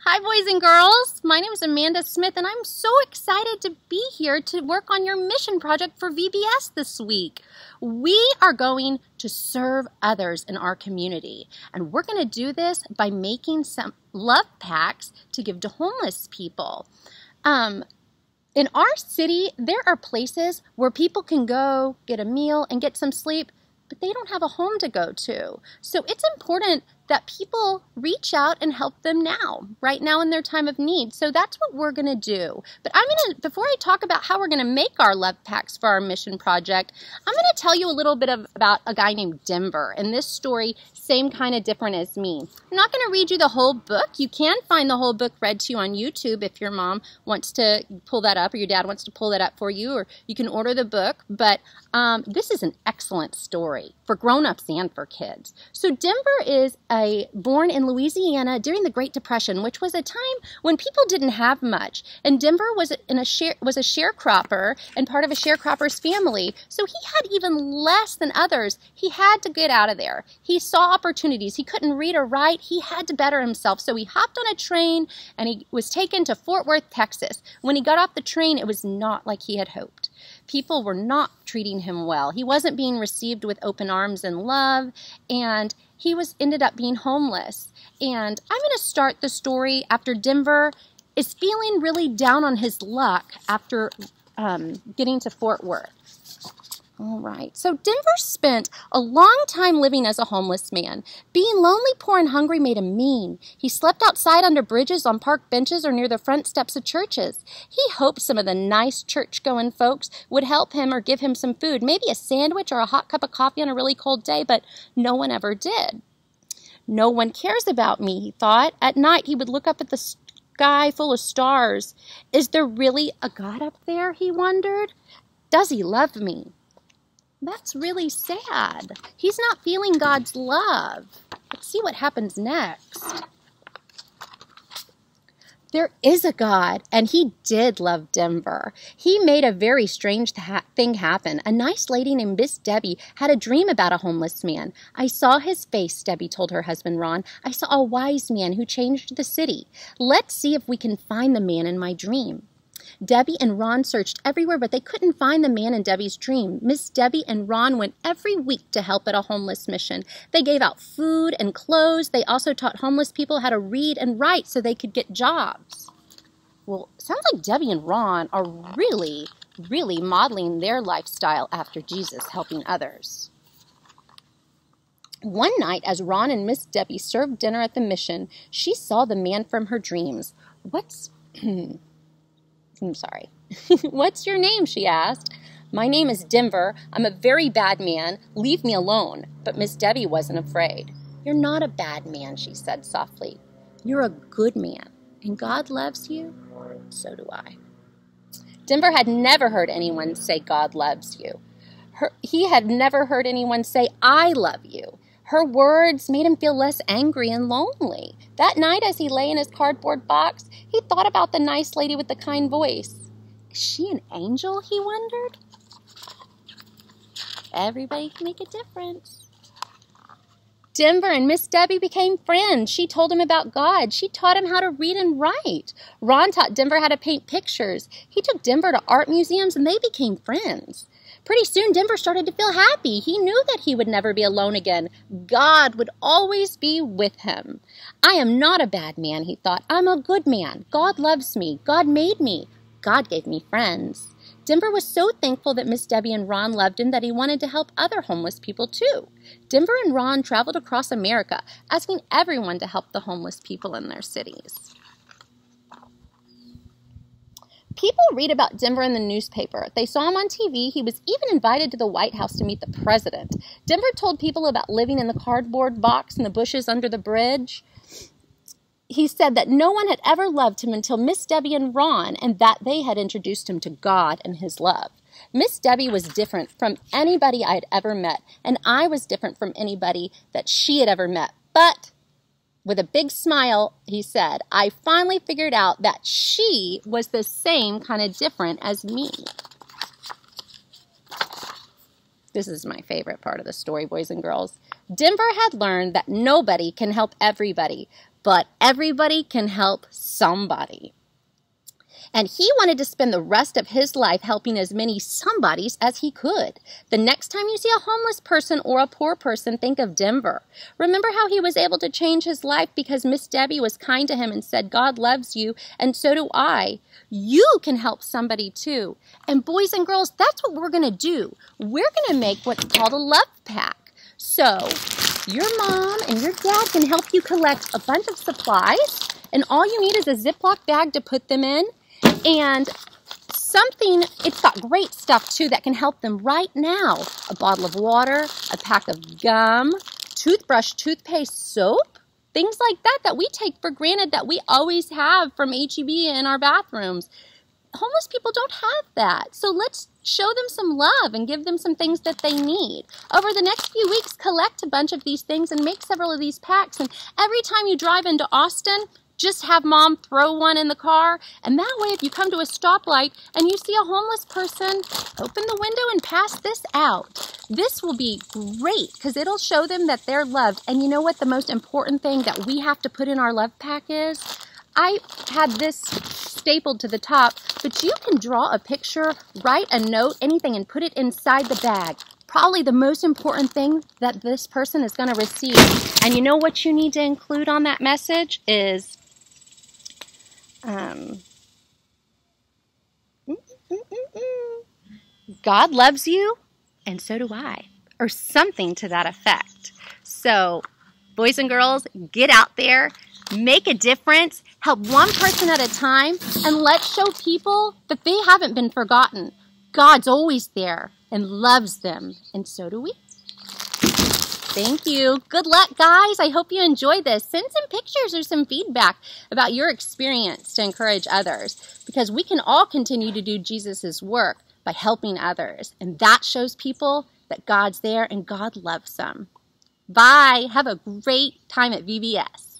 Hi boys and girls, my name is Amanda Smith and I'm so excited to be here to work on your mission project for VBS this week. We are going to serve others in our community and we're going to do this by making some love packs to give to homeless people. In our city, there are places where people can go get a meal and get some sleep, but they don't have a home to go to. So it's important that people reach out and help them now, right now in their time of need. So that's what we're going to do. But before I talk about how we're going to make our love packs for our mission project, I'm going to tell you a little bit about a guy named Denver. And this story, same kind of different as me. I'm not going to read you the whole book. You can find the whole book read to you on YouTube if your mom wants to pull that up or your dad wants to pull that up for you, or you can order the book. But this is an excellent story for grown-ups and for kids. So Denver is born in Louisiana during the Great Depression, which was a time when people didn't have much. And Denver was a sharecropper and part of a sharecropper's family. So he had even less than others. He had to get out of there. He saw opportunities. He couldn't read or write. He had to better himself. So he hopped on a train and he was taken to Fort Worth, Texas. When he got off the train, it was not like he had hoped. People were not treating him well. He wasn't being received with open arms and love, and he ended up being homeless. And I'm going to start the story after Denver is feeling really down on his luck after getting to Fort Worth. All right, so Denver spent a long time living as a homeless man. Being lonely, poor, and hungry made him mean. He slept outside under bridges, on park benches, or near the front steps of churches. He hoped some of the nice church-going folks would help him or give him some food, maybe a sandwich or a hot cup of coffee on a really cold day, but no one ever did. No one cares about me, he thought. At night, he would look up at the sky full of stars. Is there really a God up there, he wondered? Does he love me? That's really sad. He's not feeling God's love. Let's see what happens next. There is a God, and he did love Denver. He made a very strange thing happen. A nice lady named Miss Debbie had a dream about a homeless man. I saw his face, Debbie told her husband Ron. I saw a wise man who changed the city. Let's see if we can find the man in my dream. Debbie and Ron searched everywhere, but they couldn't find the man in Debbie's dream. Miss Debbie and Ron went every week to help at a homeless mission. They gave out food and clothes. They also taught homeless people how to read and write so they could get jobs. Well, sounds like Debbie and Ron are really, really modeling their lifestyle after Jesus, helping others. One night, as Ron and Miss Debbie served dinner at the mission, she saw the man from her dreams. I'm sorry. What's your name? She asked. My name is Denver. I'm a very bad man. Leave me alone. But Miss Debbie wasn't afraid. You're not a bad man, she said softly. You're a good man, and God loves you. So do I. Denver had never heard anyone say God loves you. He had never heard anyone say, I love you. Her words made him feel less angry and lonely. That night, as he lay in his cardboard box, he thought about the nice lady with the kind voice. Is she an angel, he wondered? Everybody can make a difference. Denver and Miss Debbie became friends. She told him about God. She taught him how to read and write. Ron taught Denver how to paint pictures. He took Denver to art museums, and they became friends. Pretty soon, Denver started to feel happy. He knew that he would never be alone again. God would always be with him. I am not a bad man, he thought. I'm a good man. God loves me. God made me. God gave me friends. Denver was so thankful that Miss Debbie and Ron loved him that he wanted to help other homeless people too. Denver and Ron traveled across America, asking everyone to help the homeless people in their cities. People read about Denver in the newspaper. They saw him on TV. He was even invited to the White House to meet the president. Denver told people about living in the cardboard box in the bushes under the bridge. He said that no one had ever loved him until Miss Debbie and Ron, and that they had introduced him to God and his love. Miss Debbie was different from anybody I had ever met, and I was different from anybody that she had ever met. But with a big smile, he said, I finally figured out that she was the same kind of different as me. This is my favorite part of the story, boys and girls. Denver had learned that nobody can help everybody, but everybody can help somebody. And he wanted to spend the rest of his life helping as many somebodies as he could. The next time you see a homeless person or a poor person, think of Denver. Remember how he was able to change his life because Miss Debbie was kind to him and said, God loves you, and so do I. You can help somebody too. And boys and girls, that's what we're going to do. We're going to make what's called a love pack. So your mom and your dad can help you collect a bunch of supplies, and all you need is a Ziploc bag to put them in. And something, it's got great stuff too that can help them right now. A bottle of water, a pack of gum, toothbrush, toothpaste, soap, things like that that we take for granted that we always have from H-E-B in our bathrooms. Homeless people don't have that. So let's show them some love and give them some things that they need. Over the next few weeks, collect a bunch of these things and make several of these packs. And every time you drive into Austin, just have Mom throw one in the car, and that way if you come to a stoplight and you see a homeless person, open the window and pass this out. This will be great because it'll show them that they're loved. And you know what the most important thing that we have to put in our love pack is? I had this stapled to the top, but you can draw a picture, write a note, anything, and put it inside the bag. Probably the most important thing that this person is going to receive. And you know what you need to include on that message is God loves you, and so do I, or something to that effect. So, boys and girls, get out there, make a difference, help one person at a time, and let's show people that they haven't been forgotten. God's always there and loves them, and so do we. Thank you. Good luck, guys. I hope you enjoyed this. Send some pictures or some feedback about your experience to encourage others, because we can all continue to do Jesus' work by helping others, and that shows people that God's there and God loves them. Bye. Have a great time at VBS.